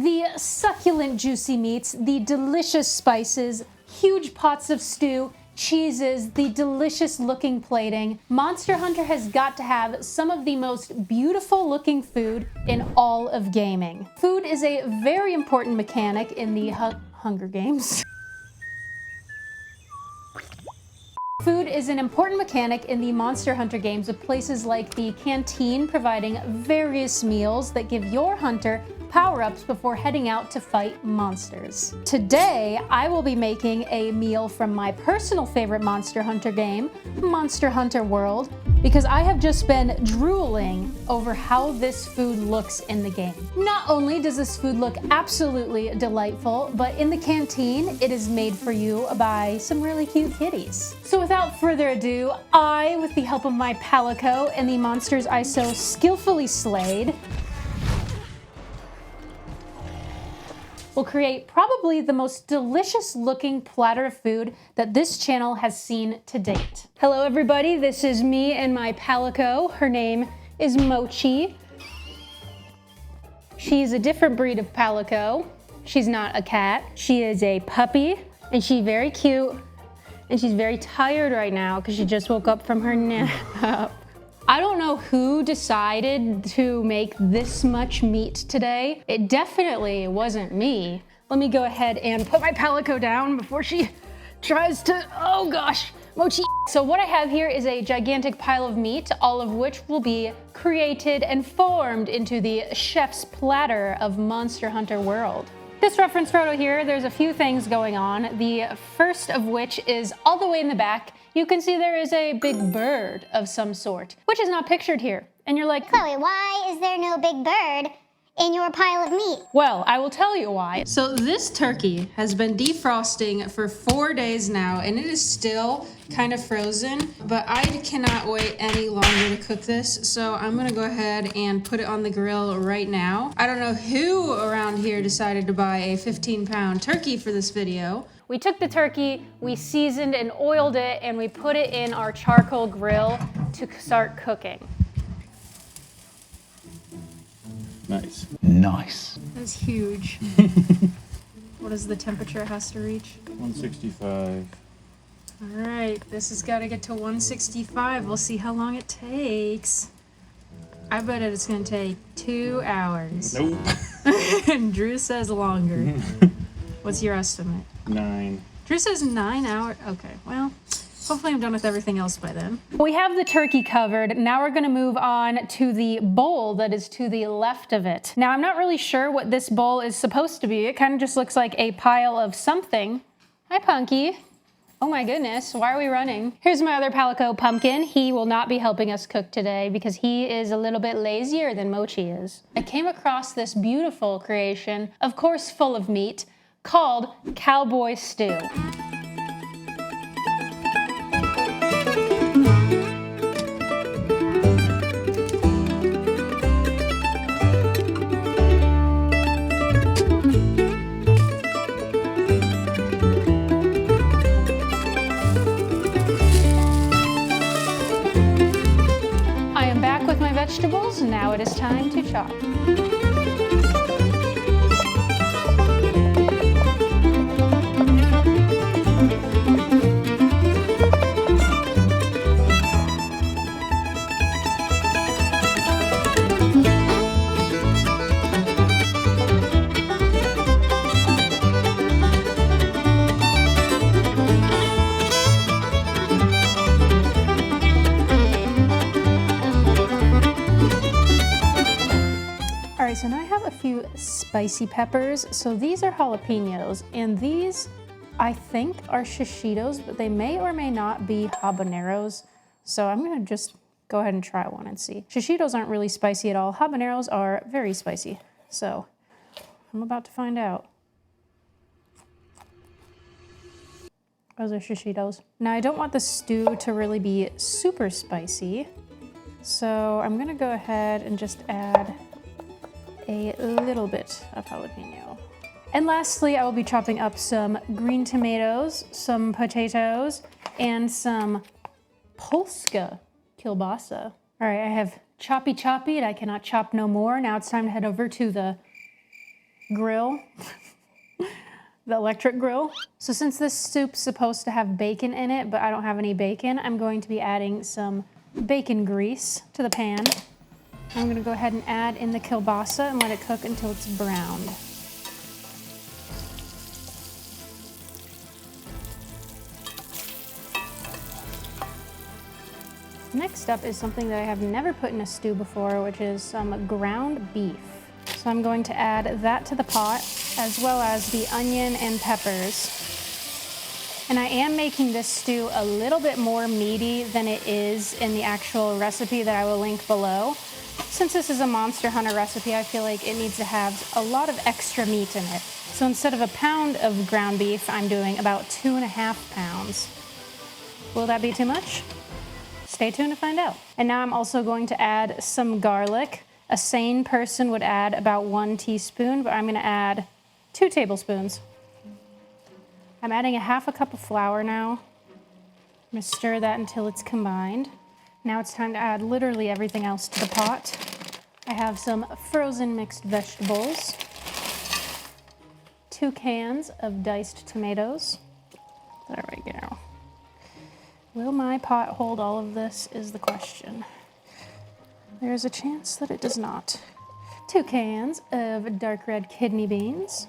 The succulent juicy meats, the delicious spices, huge pots of stew, cheeses, the delicious looking plating. Monster Hunter has got to have some of the most beautiful looking food in all of gaming. Food is a very important mechanic in the Hunger Games. Food is an important mechanic in the Monster Hunter games, with places like the canteen providing various meals that give your hunter power-ups before heading out to fight monsters. Today, I will be making a meal from my personal favorite Monster Hunter game, Monster Hunter World, because I have just been drooling over how this food looks in the game. Not only does this food look absolutely delightful, but in the canteen, it is made for you by some really cute kitties. So without further ado, I, with the help of my Palico and the monsters I so skillfully slayed, will create probably the most delicious looking platter of food that this channel has seen to date. Hello everybody, this is me and my Palico. Her name is Mochi. She's a different breed of Palico. She's not a cat. She is a puppy, and she's very cute, and she's very tired right now because she just woke up from her nap. I don't know who decided to make this much meat today. It definitely wasn't me. Let me go ahead and put my Palico down before she tries to, oh gosh, Mochi. So what I have here is a gigantic pile of meat, all of which will be created and formed into the chef's platter of Monster Hunter World. This reference photo here, there's a few things going on. The first of which is all the way in the back. You can see there is a big bird of some sort, which is not pictured here. And you're like, Chloe, why is there no big bird in your pile of meat? well, I will tell you why. So this turkey has been defrosting for 4 days now, and it is still kind of frozen, but I cannot wait any longer to cook this. So I'm gonna go ahead and put it on the grill right now. I don't know who around here decided to buy a 15-pound turkey for this video. We took the turkey, we seasoned and oiled it, and we put it in our charcoal grill to start cooking. Nice. Nice. That's huge. What is the temperature it has to reach? 165. All right, this has got to get to 165. We'll see how long it takes. I bet it's going to take 2 hours. Nope. And Drew says longer. What's your estimate? 9. Drew says 9 hours. Okay, well, hopefully I'm done with everything else by then. We have the turkey covered. Now we're gonna move on to the bowl that is to the left of it. Now I'm not really sure what this bowl is supposed to be. It kind of just looks like a pile of something. Hi, Punky. Oh my goodness, why are we running? Here's my other Palico, Pumpkin. He will not be helping us cook today because he is a little bit lazier than Mochi is. I came across this beautiful creation, of course full of meat, called Cowboy Stew. I am back with my vegetables. Now it is time to chop. Alright, so now I have a few spicy peppers. So these are jalapenos, and these I think are shishitos, but they may or may not be habaneros. So I'm gonna just go ahead and try one and see. Shishitos aren't really spicy at all. Habaneros are very spicy. So I'm about to find out. Those are shishitos. Now I don't want the stew to really be super spicy. So I'm gonna go ahead and just add a little bit of jalapeno. And lastly, I will be chopping up some green tomatoes, some potatoes, and some Polska kielbasa. All right, I have choppy and I cannot chop no more. Now it's time to head over to the grill, the electric grill. So since this soup's supposed to have bacon in it, but I don't have any bacon, I'm going to be adding some bacon grease to the pan. I'm gonna go ahead and add in the kielbasa and let it cook until it's browned. Next up is something that I have never put in a stew before, which is some ground beef. So I'm going to add that to the pot, as well as the onion and peppers. And I am making this stew a little bit more meaty than it is in the actual recipe that I will link below. Since this is a Monster Hunter recipe, I feel like it needs to have a lot of extra meat in it. So instead of a pound of ground beef, I'm doing about 2.5 pounds. Will that be too much? Stay tuned to find out. And now I'm also going to add some garlic. A sane person would add about 1 teaspoon, but I'm gonna add 2 tablespoons. I'm adding a 1/2 cup of flour now. I'm gonna stir that until it's combined. Now it's time to add literally everything else to the pot. I have some frozen mixed vegetables, 2 cans of diced tomatoes. There we go. Will my pot hold all of this is the question. There's a chance that it does not. 2 cans of dark red kidney beans,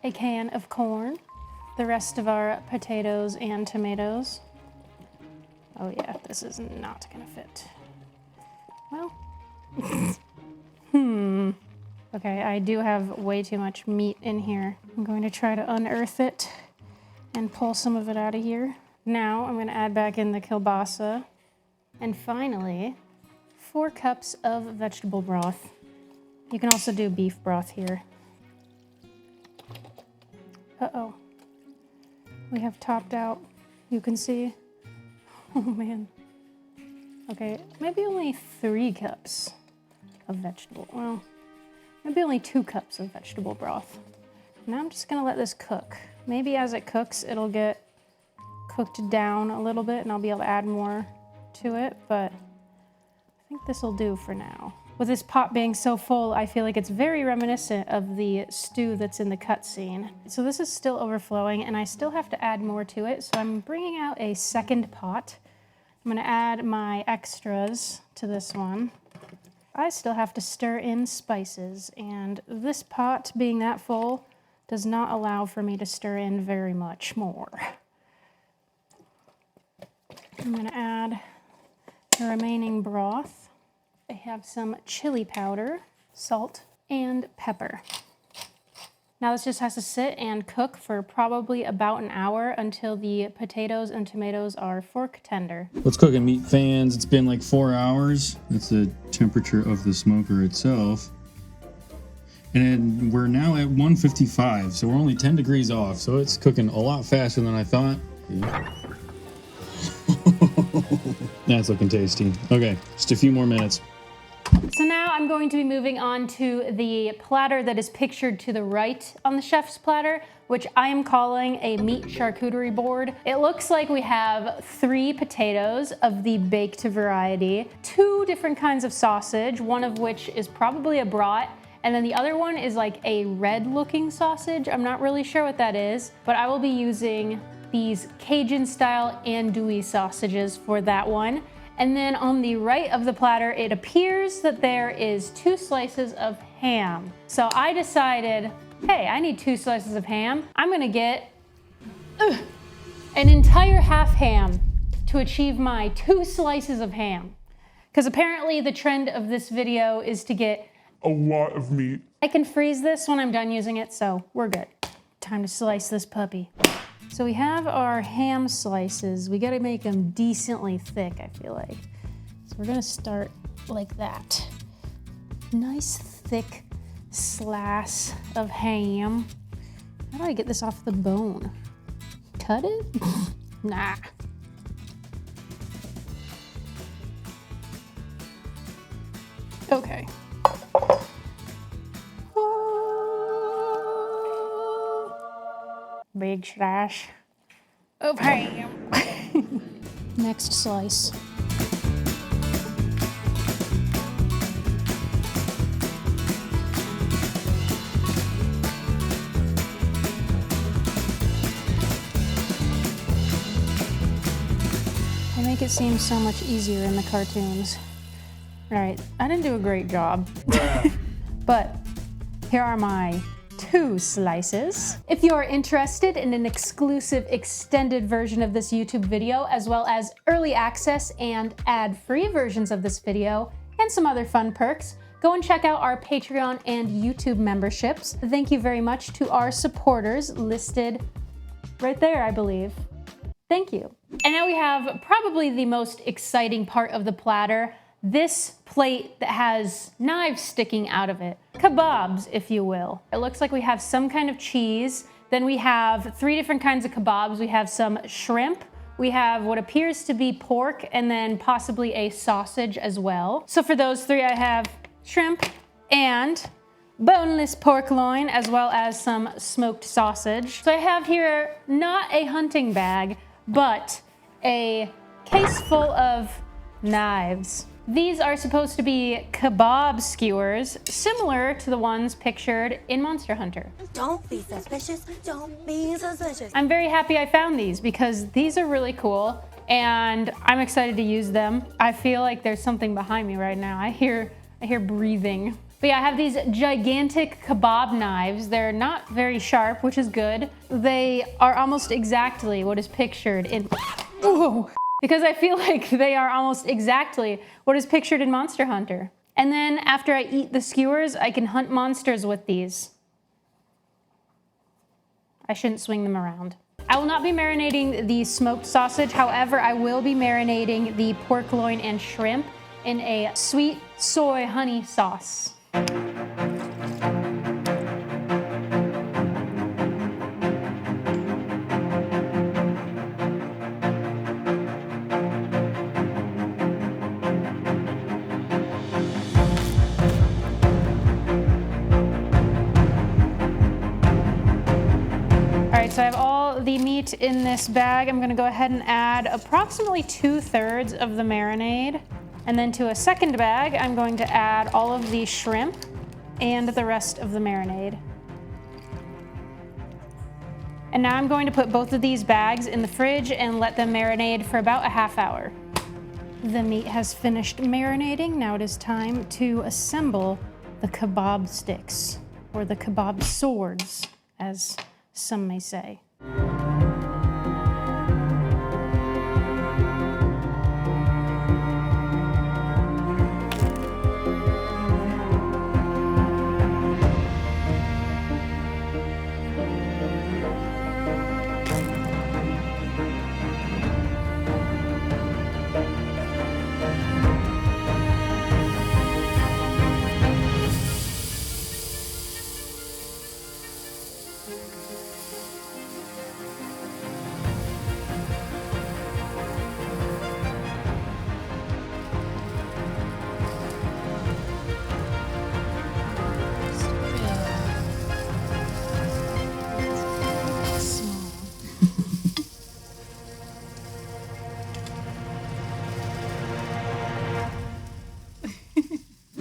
a can of corn, the rest of our potatoes and tomatoes. Oh yeah, this is not gonna fit. Well, Okay, I do have way too much meat in here. I'm going to try to unearth it and pull some of it out of here. Now I'm gonna add back in the kielbasa. And finally, 4 cups of vegetable broth. You can also do beef broth here. Uh-oh. We have topped out. You can see. Oh man. Okay, maybe only 3 cups of vegetable. Well, maybe only 2 cups of vegetable broth. Now I'm just gonna let this cook. Maybe as it cooks, it'll get cooked down a little bit and I'll be able to add more to it, but I think this will do for now. With this pot being so full, I feel like it's very reminiscent of the stew that's in the cutscene. So this is still overflowing and I still have to add more to it, so I'm bringing out a second pot. I'm gonna add my extras to this one. I still have to stir in spices, and this pot being that full does not allow for me to stir in very much more. I'm gonna add the remaining broth. I have some chili powder, salt, and pepper. Now this just has to sit and cook for probably about an hour until the potatoes and tomatoes are fork tender. Let's cook in meat fans. It's been like 4 hours. That's the temperature of the smoker itself. And we're now at 155, so we're only 10 degrees off. So it's cooking a lot faster than I thought. That's looking tasty. Okay, just a few more minutes. So now I'm going to be moving on to the platter that is pictured to the right on the chef's platter, which I am calling a meat charcuterie board. It looks like we have 3 potatoes of the baked variety, 2 different kinds of sausage, one of which is probably a brat, and then the other one is like a red looking sausage. I'm not really sure what that is, but I will be using these Cajun style andouille sausages for that one. And then on the right of the platter, it appears that there is 2 slices of ham. So I decided, hey, I need 2 slices of ham. I'm gonna get an entire half ham to achieve my 2 slices of ham. Because apparently the trend of this video is to get a lot of meat. I can freeze this when I'm done using it, so we're good. Time to slice this puppy. So we have our ham slices. We gotta make them decently thick, I feel like. So we're gonna start like that. Nice thick slice of ham. How do I get this off the bone? Cut it? Nah. Okay. Big slice of ham. Next slice. make it seem so much easier in the cartoons. All right, I didn't do a great job. But here are my 2 slices. If you are interested in an exclusive extended version of this YouTube video, as well as early access and ad-free versions of this video, and some other fun perks, go and check out our Patreon and YouTube memberships. Thank you very much to our supporters listed right there, I believe. Thank you. And now we have probably the most exciting part of the platter, this plate that has knives sticking out of it. Kebabs, if you will. It looks like we have some kind of cheese. Then we have 3 different kinds of kebabs. We have some shrimp. We have what appears to be pork, and then possibly a sausage as well. So for those 3, I have shrimp and boneless pork loin, as well as some smoked sausage. So I have here not a hunting bag, but a case full of knives. These are supposed to be kebab skewers, similar to the ones pictured in Monster Hunter. Don't be suspicious, don't be suspicious. I'm very happy I found these because these are really cool and I'm excited to use them. I feel like there's something behind me right now. I hear breathing. But yeah, I have these gigantic kebab knives. They're not very sharp, which is good. They are almost exactly what is pictured in... Whoa. Because I feel like they are almost exactly what is pictured in Monster Hunter. And then after I eat the skewers, I can hunt monsters with these. I shouldn't swing them around. I will not be marinating the smoked sausage. However, I will be marinating the pork loin and shrimp in a sweet soy honey sauce. So I have all the meat in this bag. I'm gonna go ahead and add approximately 2/3 of the marinade. And then to a second bag, I'm going to add all of the shrimp and the rest of the marinade. And now I'm going to put both of these bags in the fridge and let them marinate for about a half hour. The meat has finished marinating. Now it is time to assemble the kebab sticks, or the kebab swords, as some may say.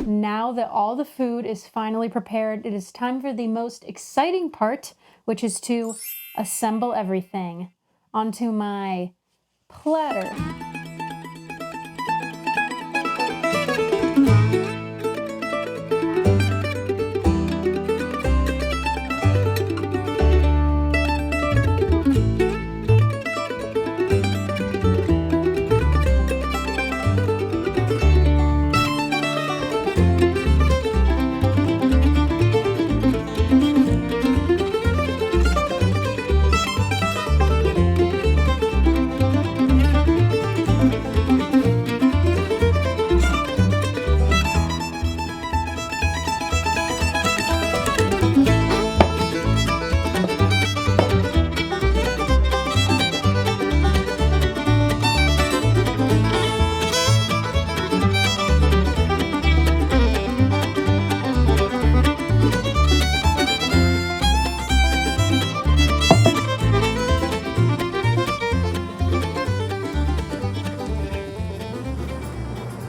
Now that all the food is finally prepared, it is time for the most exciting part, which is to assemble everything onto my platter.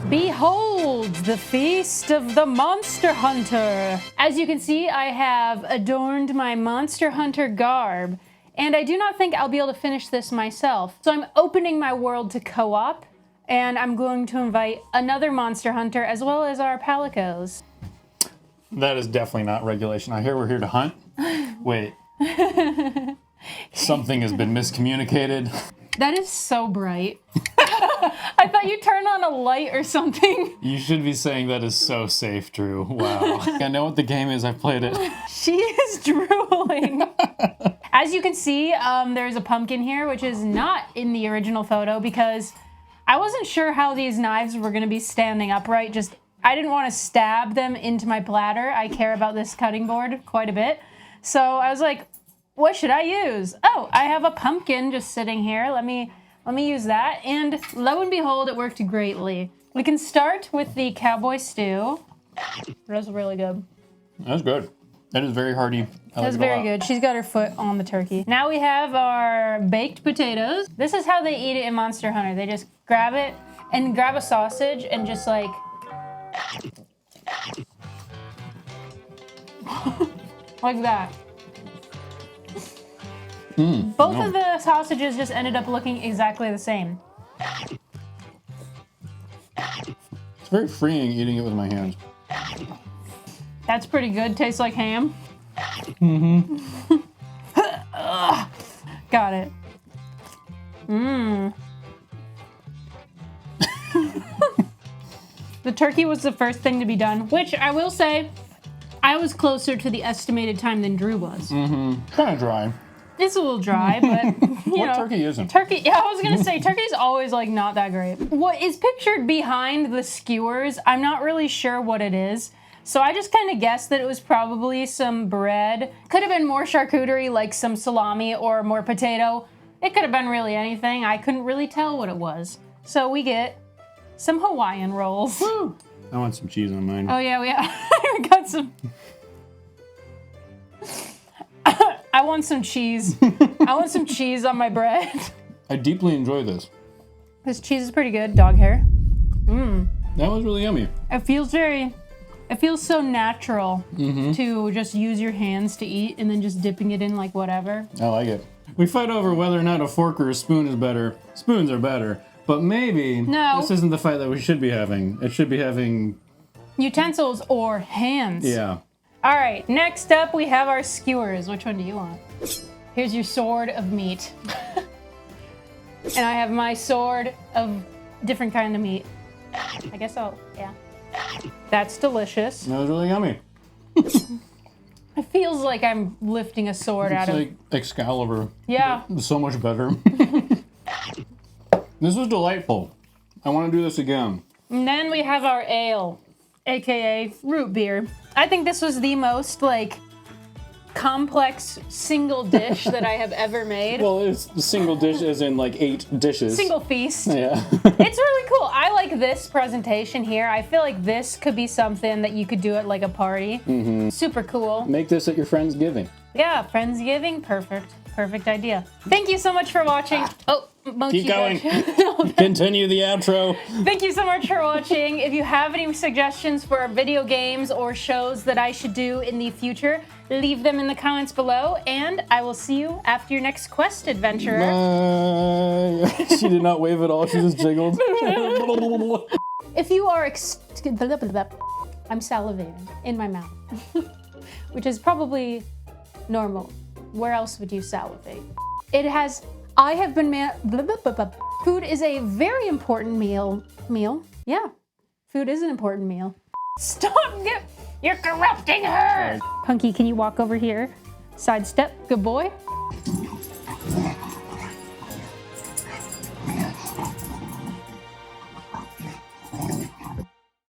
Behold, the feast of the Monster Hunter! As you can see, I have adorned my Monster Hunter garb, and I do not think I'll be able to finish this myself. So I'm opening my world to co-op, And I'm going to invite another monster hunter as well as our palicos. That is definitely not regulation. I hear we're here to hunt. Wait. Something has been miscommunicated. That is so bright. I thought you turned on a light or something. You should be saying that is so safe, Drew. Wow. I know what the game is. I've played it. She is drooling. As you can see, there's a pumpkin here, which is not in the original photo because I wasn't sure how these knives were going to be standing upright. I didn't want to stab them into my platter. I care about this cutting board quite a bit. So I was like, what should I use? Oh, I have a pumpkin just sitting here. Let me use that. And lo and behold, it worked greatly. We can start with the Cowboy Stew. That's really good. That's good. That is very hearty. That's very good. She's got her foot on the turkey. Now we have our baked potatoes. This is how they eat it in Monster Hunter. They just grab it and grab a sausage and just like... like that. Both of the sausages just ended up looking exactly the same. It's very freeing eating it with my hands. That's pretty good. Tastes like ham. Got it. The turkey was the first thing to be done, which I will say, I was closer to the estimated time than Drew was. Kind of dry. It's a little dry, but you know. Turkey isn't? Turkey, yeah, I was gonna say, turkey's always like not that great. What is pictured behind the skewers, I'm not really sure what it is. So I just kind of guessed that it was probably some bread. Could have been more charcuterie, like some salami or more potato. It could have been really anything. I couldn't really tell what it was. So we get some Hawaiian rolls. Woo! I want some cheese on mine. Oh yeah, we got some. I want some cheese. I want some cheese on my bread. I deeply enjoy this. This cheese is pretty good. Dog hair. That was really yummy. It feels so natural to just use your hands to eat and then just dipping it in like whatever. I like it. We fight over whether or not a fork or a spoon is better. Spoons are better. But maybe this isn't the fight that we should be having. It should be having... utensils or hands. Yeah. All right, next up we have our skewers. Which one do you want? Here's your sword of meat. And I have my sword of different kind of meat. I guess yeah. That's delicious. That was really yummy. It feels like I'm lifting a sword out of... It's like Excalibur. Yeah. So much better. This was delightful. I want to do this again. And then we have our ale, aka root beer. I think this was the most like complex single dish that I have ever made. Well, it's the single dish as in like 8 dishes. Single feast. Yeah. It's really cool. I like this presentation here. I feel like this could be something that you could do at like a party. Super cool. Make this at your Friendsgiving. Yeah, Friendsgiving, perfect. Perfect idea. Thank you so much for watching. Oh, Mochi. Keep going. Continue the outro. Thank you so much for watching. If you have any suggestions for video games or shows that I should do in the future, leave them in the comments below, and I will see you after your next quest, adventurer. She did not wave at all. She just jiggled. If you are I'm salivating in my mouth, which is probably normal. Where else would you salivate? I have been food is a very important meal. Yeah, food is an important meal. Stop, you're corrupting her. Punky, can you walk over here? Sidestep, good boy.